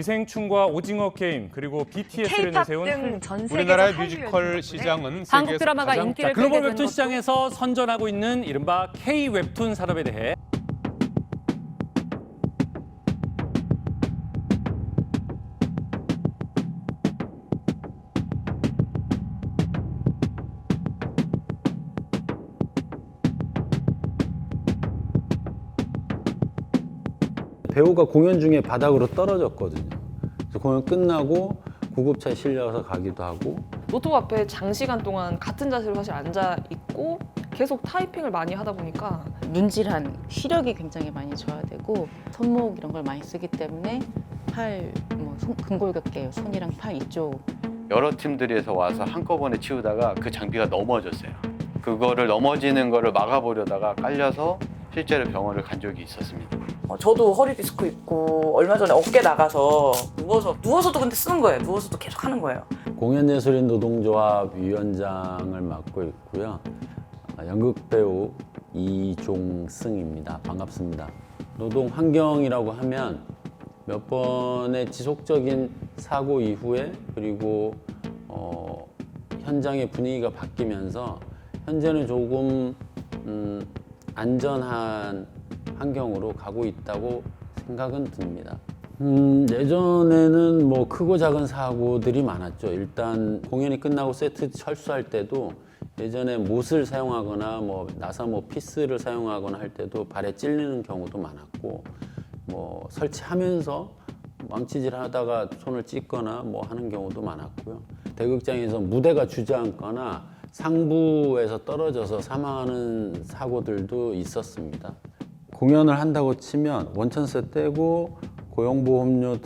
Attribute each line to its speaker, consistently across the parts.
Speaker 1: 기생충과 오징어 게임 그리고 BTS를
Speaker 2: K-팝
Speaker 1: 내세운
Speaker 2: 등전 세계에서
Speaker 3: 우리나라의
Speaker 2: 한류를
Speaker 3: 뮤지컬
Speaker 2: 덕분에
Speaker 3: 시장은
Speaker 4: 한국
Speaker 3: 세계에서
Speaker 4: 드라마가
Speaker 3: 가장
Speaker 4: 인기를
Speaker 5: 글로벌
Speaker 4: 끌게 된
Speaker 5: 웹툰
Speaker 4: 것도
Speaker 5: 시장에서 선전하고 있는 이른바 K 웹툰 산업에 대해
Speaker 6: 배우가 공연 중에 바닥으로 떨어졌거든요. 그래서 공연 끝나고 구급차에 실려서 가기도 하고.
Speaker 7: 노트북 앞에 장시간 동안 같은 자세로 사실 앉아 있고 계속 타이핑을 많이 하다 보니까
Speaker 8: 눈질한 시력이 굉장히 많이 저하되고 손목 이런 걸 많이 쓰기 때문에 팔, 근골격계, 손이랑 팔 이쪽
Speaker 9: 여러 팀들에서 와서 한꺼번에 치우다가 그 장비가 넘어졌어요. 그거를 넘어지는 거를 막아보려다가 깔려서 실제로 병원을 간 적이 있었습니다.
Speaker 10: 저도 허리 디스크 있고 얼마 전에 어깨 나가서 누워서도 근데 쓰는 거예요. 누워서도 계속 하는 거예요.
Speaker 6: 공연예술인 노동조합 위원장을 맡고 있고요. 연극 배우 이종승입니다. 반갑습니다. 노동 환경이라고 하면 몇 번의 지속적인 사고 이후에 그리고 현장의 분위기가 바뀌면서 현재는 조금 안전한 환경으로 가고 있다고 생각은 듭니다. 예전에는 뭐 크고 작은 사고들이 많았죠. 일단 공연이 끝나고 세트 철수할 때도 예전에 못을 사용하거나 나사 피스를 사용하거나 할 때도 발에 찔리는 경우도 많았고 설치하면서 망치질 하다가 손을 찢거나 하는 경우도 많았고요. 대극장에서 무대가 주저앉거나 상부에서 떨어져서 사망하는 사고들도 있었습니다. 공연을 한다고 치면 원천세 떼고 고용보험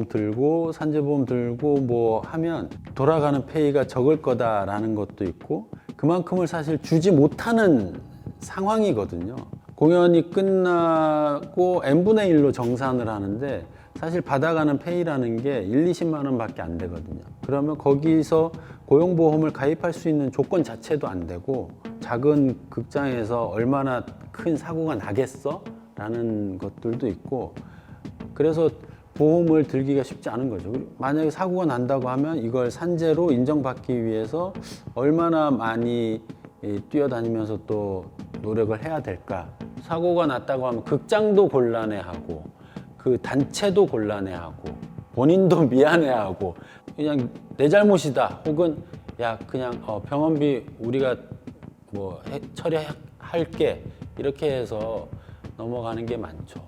Speaker 6: 들고 산재보험 들고 하면 돌아가는 페이가 적을 거다라는 것도 있고 그만큼을 사실 주지 못하는 상황이거든요. 공연이 끝나고 n분의 1로 정산을 하는데 사실 받아가는 페이라는 게 1, 20만 원밖에 안 되거든요. 그러면 거기서 고용보험을 가입할 수 있는 조건 자체도 안 되고 작은 극장에서 얼마나 큰 사고가 나겠어? 라는 것들도 있고 그래서 보험을 들기가 쉽지 않은 거죠. 만약에 사고가 난다고 하면 이걸 산재로 인정받기 위해서 얼마나 많이 뛰어다니면서 또 노력을 해야 될까? 사고가 났다고 하면 극장도 곤란해하고 그 단체도 곤란해하고 본인도 미안해하고 그냥 내 잘못이다 혹은 야 그냥 병원비 우리가 처리할게 이렇게 해서 넘어가는 게 많죠.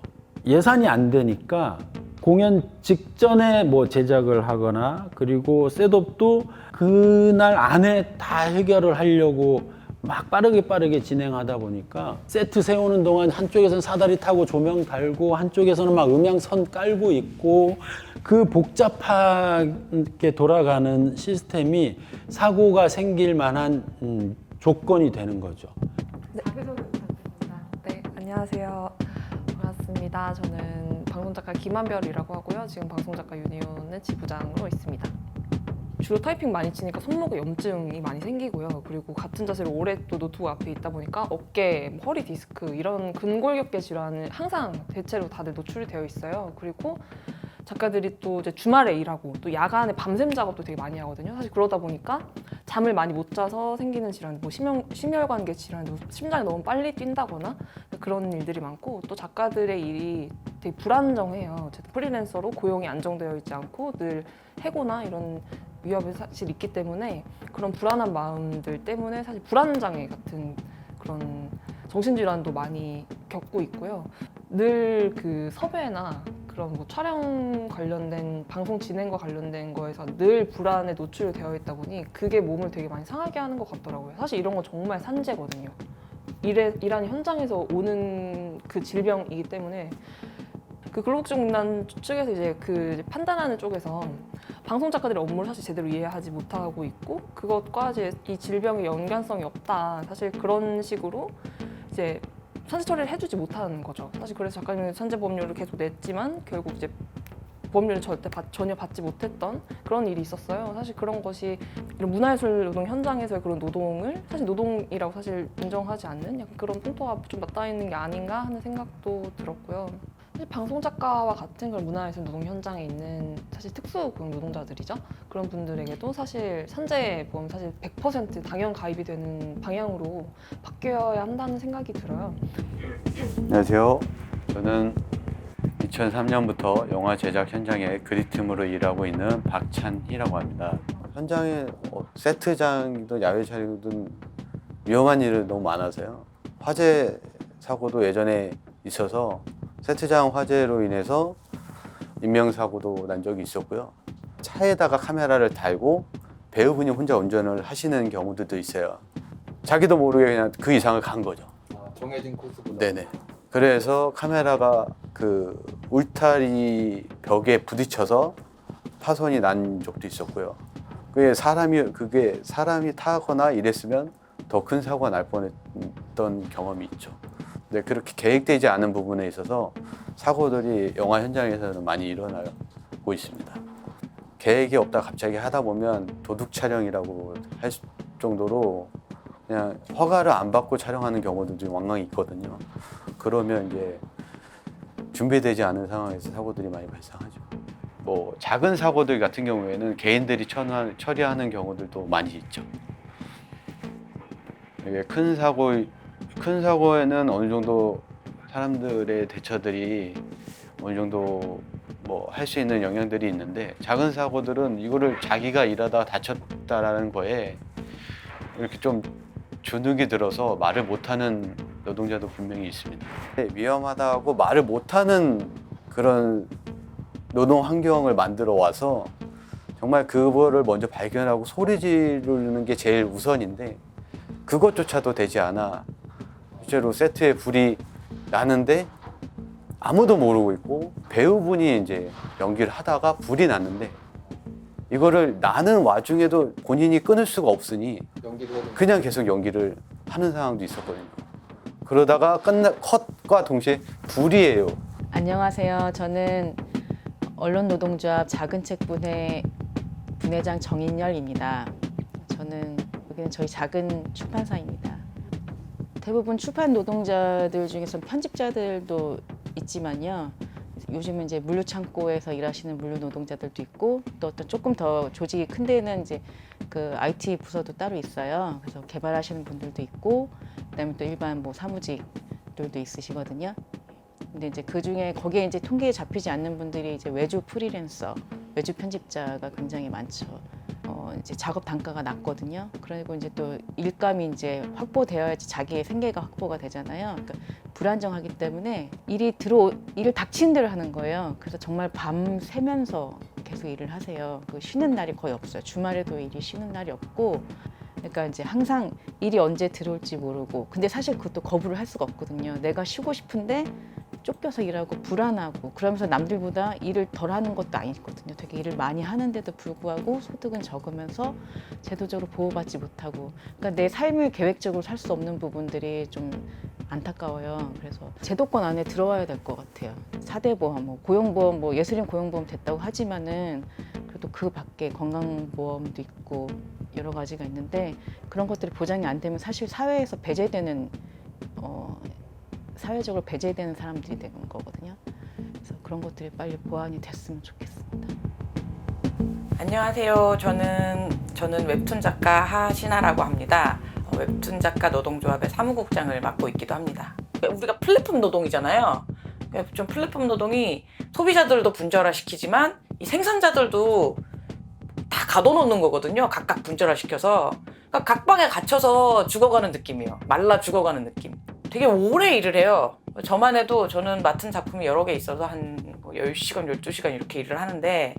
Speaker 6: 예산이 안 되니까 공연 직전에 제작을 하거나 그리고 셋업도 그날 안에 다 해결을 하려고 막 빠르게 진행하다 보니까 세트 세우는 동안 한쪽에서는 사다리 타고 조명 달고 한쪽에서는 막 음향선 깔고 있고 그 복잡하게 돌아가는 시스템이 사고가 생길 만한 조건이 되는 거죠.
Speaker 7: 자기소개 부탁드립니다. 네, 안녕하세요. 반갑습니다. 저는 방송작가 김한별이라고 하고요. 지금 방송작가 유니온의 지부장으로 있습니다. 주로 타이핑 많이 치니까 손목에 염증이 많이 생기고요. 그리고 같은 자세로 오래 또 노트북 앞에 있다 보니까 어깨, 허리 디스크 이런 근골격계 질환은 항상 대체로 다들 노출이 되어 있어요. 그리고 작가들이 또 이제 주말에 일하고 또 야간에 밤샘 작업도 되게 많이 하거든요. 사실 그러다 보니까 잠을 많이 못 자서 생기는 질환, 심혈관계 질환, 심장이 너무 빨리 뛴다거나 그런 일들이 많고 또 작가들의 일이 되게 불안정해요. 프리랜서로 고용이 안정되어 있지 않고 늘 해고나 이런 위협이 사실 있기 때문에 그런 불안한 마음들 때문에 사실 불안장애 같은 그런 정신질환도 많이 겪고 있고요. 늘 그 섭외나 그런 촬영 관련된 방송 진행과 관련된 거에서 늘 불안에 노출되어 있다 보니 그게 몸을 되게 많이 상하게 하는 것 같더라고요. 사실 이런 건 정말 산재거든요. 일하는 현장에서 오는 그 질병이기 때문에 그 근로복지공단 측에서 이제 그 판단하는 쪽에서 방송 작가들의 업무를 사실 제대로 이해하지 못하고 있고 그것과 이제 이 질병의 연관성이 없다. 사실 그런 식으로 이제 산재 처리를 해주지 못하는 거죠. 사실 그래서 작가님은 산재보험료를 계속 냈지만 결국 이제 보험료를 전혀 받지 못했던 그런 일이 있었어요. 사실 그런 것이 이런 문화예술 노동 현장에서의 그런 노동을 사실 노동이라고 사실 인정하지 않는 약간 그런 풍토가 좀 맞닿아 있는 게 아닌가 하는 생각도 들었고요. 사실 방송 작가와 같은 걸 문화예술 노동 현장에 있는 사실 특수 고용 노동자들이죠. 그런 분들에게도 사실 산재 보험 사실 100% 당연 가입이 되는 방향으로 바뀌어야 한다는 생각이 들어요.
Speaker 9: 안녕하세요. 저는 2003년부터 영화 제작 현장에 그리팀으로 일하고 있는 박찬희라고 합니다. 현장에 세트장이든 야외 촬영이든 위험한 일이 너무 많아서요. 화재 사고도 예전에 있어서 세트장 화재로 인해서 인명사고도 난 적이 있었고요. 차에다가 카메라를 달고 배우분이 혼자 운전을 하시는 경우들도 있어요. 자기도 모르게 그냥 그 이상을 간 거죠.
Speaker 2: 정해진 코스보다.
Speaker 9: 네네. 그래서 카메라가 그 울타리 벽에 부딪혀서 파손이 난 적도 있었고요. 그게 사람이 타거나 이랬으면 더 큰 사고가 날 뻔했던 경험이 있죠. 근데 그렇게 계획되지 않은 부분에 있어서 사고들이 영화 현장에서는 많이 일어나고 있습니다. 계획이 없다 갑자기 하다 보면 도둑 촬영이라고 할 정도로 그냥 허가를 안 받고 촬영하는 경우들도 왕왕 있거든요. 그러면 이제 준비되지 않은 상황에서 사고들이 많이 발생하죠. 뭐 작은 사고들 같은 경우에는 개인들이 처리하는 경우들도 많이 있죠. 이게 큰 사고에는 어느 정도 사람들의 대처들이 어느 정도 뭐 할 수 있는 영향들이 있는데, 작은 사고들은 이거를 자기가 일하다가 다쳤다라는 거에 이렇게 좀 주눅이 들어서 말을 못하는 노동자도 분명히 있습니다. 위험하다고 말을 못하는 그런 노동 환경을 만들어 와서 정말 그거를 먼저 발견하고 소리 지르는 게 제일 우선인데, 그것조차도 되지 않아 실제로 세트에 불이 나는데 아무도 모르고 있고, 배우분이 이제 연기를 하다가 불이 났는데 이거를 나는 와중에도 본인이 끊을 수가 없으니 그냥 계속 연기를 하는 상황도 있었거든요. 그러다가 컷과 동시에 불이에요.
Speaker 8: 안녕하세요. 저는 언론노동조합 작은책 분회장 정인열입니다. 저는 여기는 저희 작은 출판사입니다. 대부분 출판 노동자들 중에서 편집자들도 있지만요. 요즘은 이제 물류창고에서 일하시는 물류 노동자들도 있고, 또 어떤 조금 더 조직이 큰 데는 이제 그 IT 부서도 따로 있어요. 그래서 개발하시는 분들도 있고, 그다음에 또 일반 뭐 사무직들도 있으시거든요. 근데 이제 그 중에 거기에 이제 통계에 잡히지 않는 분들이 이제 외주 프리랜서, 외주 편집자가 굉장히 많죠. 이제 작업 단가가 낮거든요. 그리고 이제 또 일감이 이제 확보되어야지 자기의 생계가 확보가 되잖아요. 그러니까 불안정하기 때문에 일을 닥친 대로 하는 거예요. 그래서 정말 밤 새면서 계속 일을 하세요. 그 쉬는 날이 거의 없어요. 주말에도 일이 쉬는 날이 없고, 그러니까 이제 항상 일이 언제 들어올지 모르고, 근데 사실 그것도 거부를 할 수가 없거든요. 내가 쉬고 싶은데 쫓겨서 일하고 불안하고, 그러면서 남들보다 일을 덜 하는 것도 아니거든요. 되게 일을 많이 하는데도 불구하고 소득은 적으면서 제도적으로 보호받지 못하고, 그러니까 내 삶을 계획적으로 살 수 없는 부분들이 좀 안타까워요. 그래서 제도권 안에 들어와야 될 것 같아요. 4대 보험, 뭐 고용보험, 뭐 예술인 고용보험 됐다고 하지만은 그래도 그 밖에 건강보험도 있고 여러 가지가 있는데, 그런 것들이 보장이 안 되면 사실 사회에서 배제되는 사회적으로 배제되는 사람들이 되는 거거든요. 그래서 그런 것들이 빨리 보완이 됐으면 좋겠습니다.
Speaker 10: 안녕하세요. 저는 웹툰 작가 하신아라고 합니다. 웹툰 작가 노동조합의 사무국장을 맡고 있기도 합니다. 우리가 플랫폼 노동이잖아요. 좀 플랫폼 노동이 소비자들도 분절화시키지만 이 생산자들도 다 가둬놓는 거거든요. 각각 분절화시켜서. 그러니까 각방에 갇혀서 죽어가는 느낌이에요. 말라 죽어가는 느낌. 되게 오래 일을 해요. 저만 해도 저는 맡은 작품이 여러 개 있어서 한 10시간, 12시간 이렇게 일을 하는데,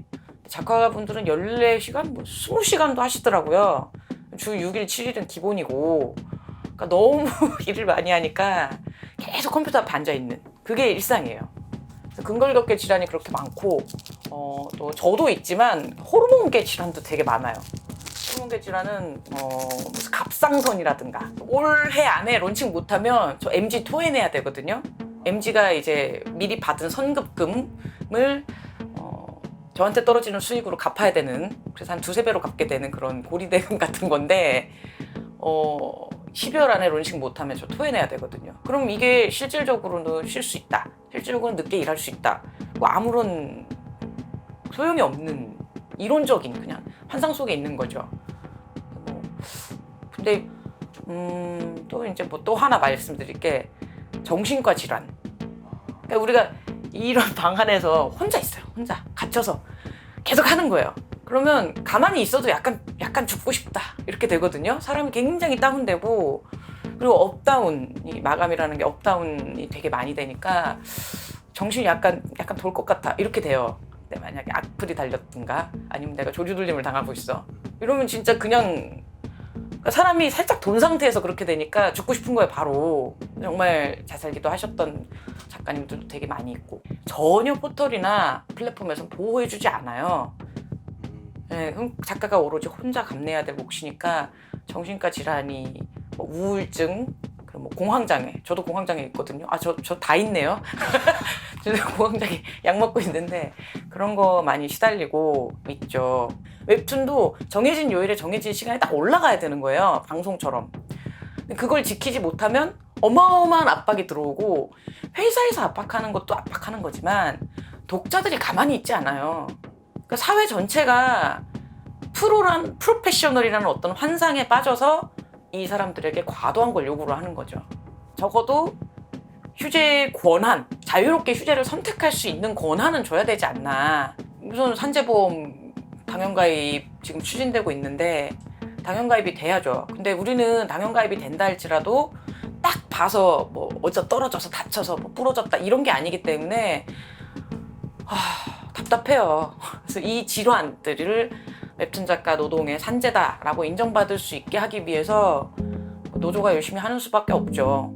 Speaker 10: 작가분들은 14시간, 20시간도 하시더라고요. 주 6일, 7일은 기본이고. 그러니까 너무 일을 많이 하니까 계속 컴퓨터 앞에 앉아있는, 그게 일상이에요. 근골격계 질환이 그렇게 많고, 또 저도 있지만 호르몬계 질환도 되게 많아요. 호르몬계 질환은 무슨 갑상선이라든가, 올해 안에 론칭 못하면 저 MG 토해내야 되거든요. MG가 이제 미리 받은 선급금을 저한테 떨어지는 수익으로 갚아야 되는, 그래서 한 2~3배로 갚게 되는 그런 고리대금 같은 건데, 12월 안에 론칭 못하면 저 토해내야 되거든요. 그럼 이게 실질적으로는 쉴 수 있다. 실질적으로는 늦게 일할 수 있다. 뭐 아무런 소용이 없는 이론적인 그냥 환상 속에 있는 거죠. 뭐, 근데 또 이제 뭐 또 하나 말씀드릴 게 정신과 질환. 그러니까 우리가 이런 방 안에서 혼자 있어요. 혼자 갇혀서 계속 하는 거예요. 그러면 가만히 있어도 약간 죽고 싶다 이렇게 되거든요. 사람이 굉장히 다운되고, 그리고 업다운이 마감이라는 게 업다운이 되게 많이 되니까 정신이 약간 돌 것 같아 이렇게 돼요. 근데 만약에 악플이 달렸든가 아니면 내가 조류돌림을 당하고 있어 이러면 진짜 그냥 사람이 살짝 돈 상태에서 그렇게 되니까 죽고 싶은 거예요 바로. 정말 잘 살기도 하셨던 작가님들도 되게 많이 있고, 전혀 포털이나 플랫폼에서 보호해주지 않아요. 네, 그럼 작가가 오로지 혼자 감내해야 될 몫이니까 정신과 질환이 뭐 우울증, 그리고 뭐 공황장애, 저도 공황장애 있거든요. 저 다 있네요. 저도 공황장애 약 먹고 있는데 그런 거 많이 시달리고 있죠. 웹툰도 정해진 요일에 정해진 시간에 딱 올라가야 되는 거예요. 방송처럼. 근데 그걸 지키지 못하면 어마어마한 압박이 들어오고, 회사에서 압박하는 것도 압박하는 거지만 독자들이 가만히 있지 않아요. 그러니까 사회 전체가 프로페셔널이라는 어떤 환상에 빠져서 이 사람들에게 과도한 걸 요구를 하는 거죠. 적어도 휴재의 권한, 자유롭게 휴재를 선택할 수 있는 권한은 줘야 되지 않나. 우선 산재보험 당연가입 지금 추진되고 있는데 당연가입이 돼야죠. 근데 우리는 당연가입이 된다 할지라도 딱 봐서 뭐 어디서 떨어져서 다쳐서 뭐 부러졌다 이런 게 아니기 때문에 답답해요. 그래서 이 질환들을 웹툰 작가 노동의 산재다라고 인정받을 수 있게 하기 위해서 노조가 열심히 하는 수밖에 없죠.